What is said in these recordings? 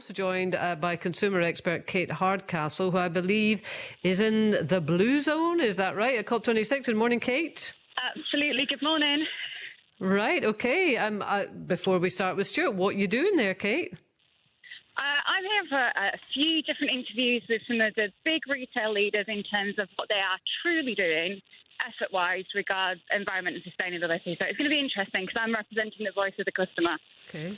also joined by consumer expert Kate Hardcastle, who I believe is in the blue zone. Is that right, at COP26? Good morning, Kate. Absolutely. Good morning. Right, OK. Before we start with Stuart, what are you doing there, Kate? I'm here for a few different interviews with some of the big retail leaders in terms of what they are truly doing effort-wise regards environment and sustainability. So it's going to be interesting because I'm representing the voice of the customer. OK.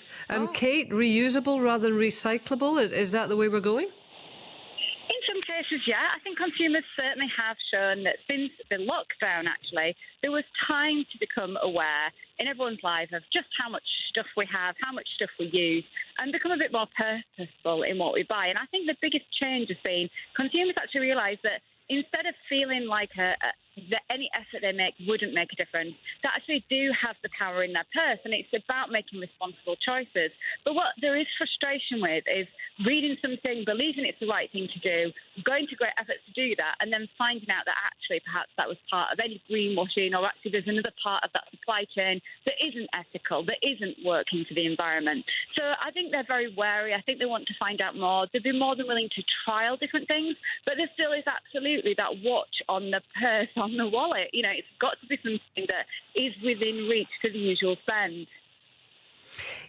Kate, reusable rather than recyclable, is that the way we're going? In some cases, yeah. I think consumers certainly have shown that since the lockdown, actually, there was time to become aware in everyone's life of just how much stuff we have, how much stuff we use, and become a bit more purposeful in what we buy. And I think the biggest change has been consumers actually realise that instead of feeling like that any effort they make wouldn't make a difference, they actually do have the power in their purse, and it's about making responsible choices. But what there is frustration with is reading something, believing it's the right thing to do, going to great efforts to do that, and then finding out that actually perhaps that was part of any greenwashing, or actually there's another part of that supply chain that isn't ethical, that isn't working for the environment. So I think they're very wary. I think they want to find out more. They'd be more than willing to trial different things, but there still is absolutely that watch on the purse, on the wallet. You know, it's got to be something that is within reach for the usual spend.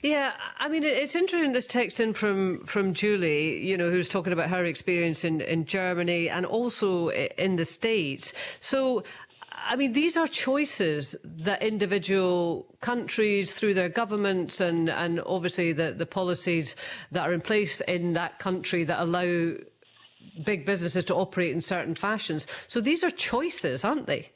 Yeah, I mean, it's interesting, this text in from Julie, you know, who's talking about her experience in Germany and also in the States. So, I mean, these are choices that individual countries, through their governments and obviously the policies that are in place in that country that allow big businesses to operate in certain fashions. So these are choices, aren't they?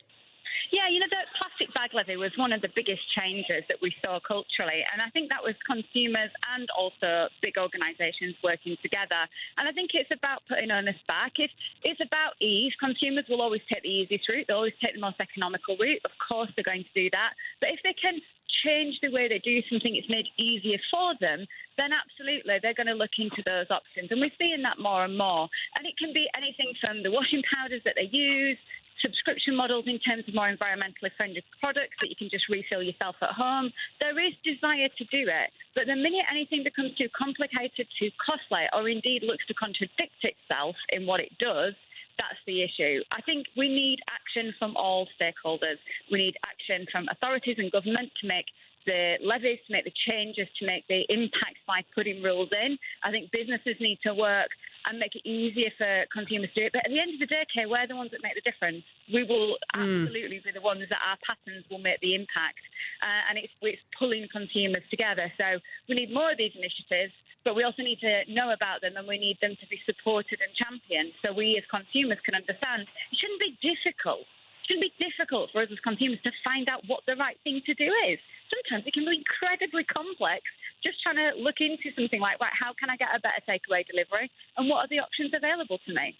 Yeah, you know, the plastic bag levy was one of the biggest changes that we saw culturally. And I think that was consumers and also big organisations working together. And I think it's about putting onus back. It's about ease. Consumers will always take the easiest route. They'll always take the most economical route. Of course, they're going to do that. But if they can change the way they do something, it's made easier for them, then absolutely they're going to look into those options. And we're seeing that more and more. And it can be anything from the washing powders that they use, subscription models in terms of more environmentally friendly products that you can just refill yourself at home. There is desire to do it, but the minute anything becomes too complicated, too costly, or indeed looks to contradict itself in what it does, that's the issue. I think we need action from all stakeholders. We need action from authorities and government to make the levies, to make the changes, to make the impacts by putting rules in. I think businesses need to work and make it easier for consumers to do it. But at the end of the day, Kay, we're the ones that make the difference. We will absolutely be the ones that our patterns will make the impact. And it's pulling consumers together. So we need more of these initiatives, but we also need to know about them, and we need them to be supported and championed so we as consumers can understand. It shouldn't be difficult. It shouldn't be difficult for us as consumers to find out what the right thing to do is. Sometimes it can be incredibly complex, just trying to look into something like, right, how can I get a better takeaway delivery and what are the options available to me?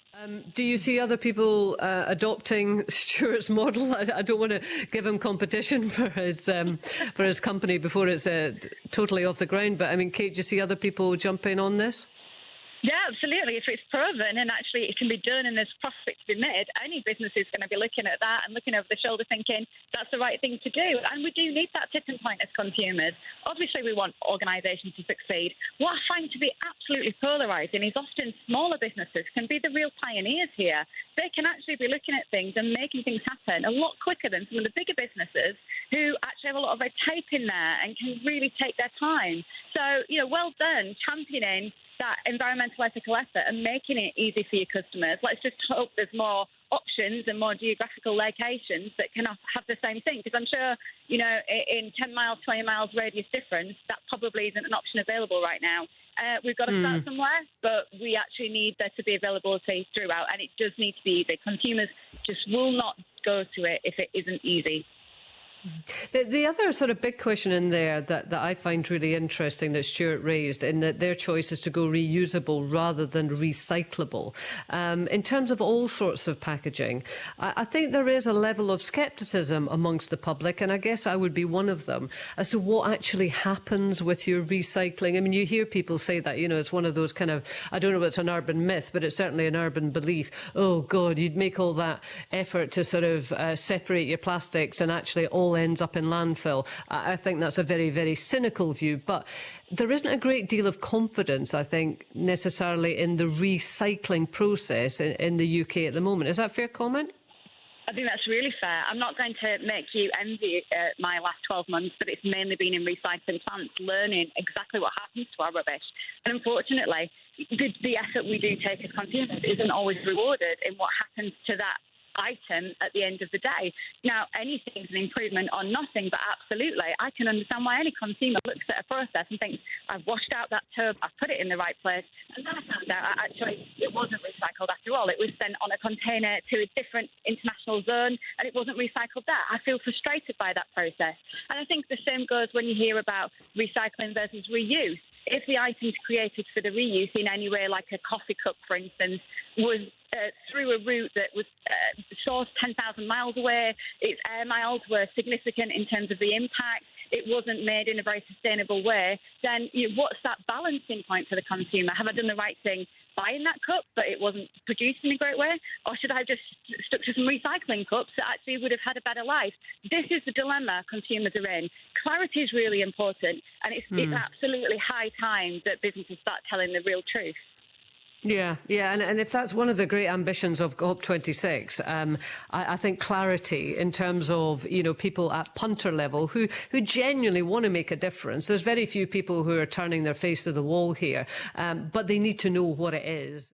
Do you see other people adopting Stuart's model? I don't want to give him competition for his company before it's totally off the ground, but I mean, Kate, do you see other people jumping on this? Yeah, absolutely. If it's proven and actually it can be done and there's profit to be made, any business is going to be looking at that and looking over the shoulder thinking that's the right thing to do. And we do need that tipping point as consumers. Obviously, we want organisations to succeed. What I find to be absolutely polarising is often smaller businesses can be the real pioneers here. They can actually be looking at things and making things happen a lot quicker than some of the bigger businesses who actually have a lot of red tape in there and can really take their time. So, you know, well done championing that environmental ethical effort and making it easy for your customers. Let's just hope there's more options and more geographical locations that can have the same thing. Because I'm sure, you know, in 10 miles, 20 miles radius difference, that probably isn't an option available right now. We've got to start somewhere, but we actually need there to be availability throughout, and it does need to be easy. Consumers just will not go to it if it isn't easy. The other sort of big question in there that I find really interesting that Stuart raised, in that their choice is to go reusable rather than recyclable. In terms of all sorts of packaging, I think there is a level of scepticism amongst the public, and I guess I would be one of them, as to what actually happens with your recycling. I mean, you hear people say that, you know, it's one of those kind of, I don't know if it's an urban myth, but it's certainly an urban belief. Oh, God, you'd make all that effort to sort of separate your plastics and actually all ends up in landfill. I think that's a very, very cynical view, but there isn't a great deal of confidence, I think, necessarily in the recycling process in the UK at the moment. Is that a fair comment? I think that's really fair. I'm not going to make you envy my last 12 months, but it's mainly been in recycling plants, learning exactly what happens to our rubbish. And unfortunately, the effort we do take as consumers isn't always rewarded in what happens to that item at the end of the day. Now, anything's an improvement on nothing, but absolutely, I can understand why any consumer looks at a process and thinks, I've washed out that tub, I've put it in the right place, and then I found out actually it wasn't recycled after all. It was sent on a container to a different international zone, and it wasn't recycled there. I feel frustrated by that process. And I think the same goes when you hear about recycling versus reuse. If the items created for the reuse in any way, like a coffee cup, for instance, was through a route that was sourced 10,000 miles away, its air miles were significant in terms of the impact, it wasn't made in a very sustainable way, then what's that balancing point for the consumer? Have I done the right thing buying that cup, but it wasn't produced in a great way? Or should I have just stuck to some recycling cups that actually would have had a better life? This is the dilemma consumers are in. Clarity is really important, and it's absolutely high time that businesses start telling the real truth. Yeah, and if that's one of the great ambitions of COP26, I think clarity in terms of, people at punter level who genuinely want to make a difference. There's very few people who are turning their face to the wall here, but they need to know what it is.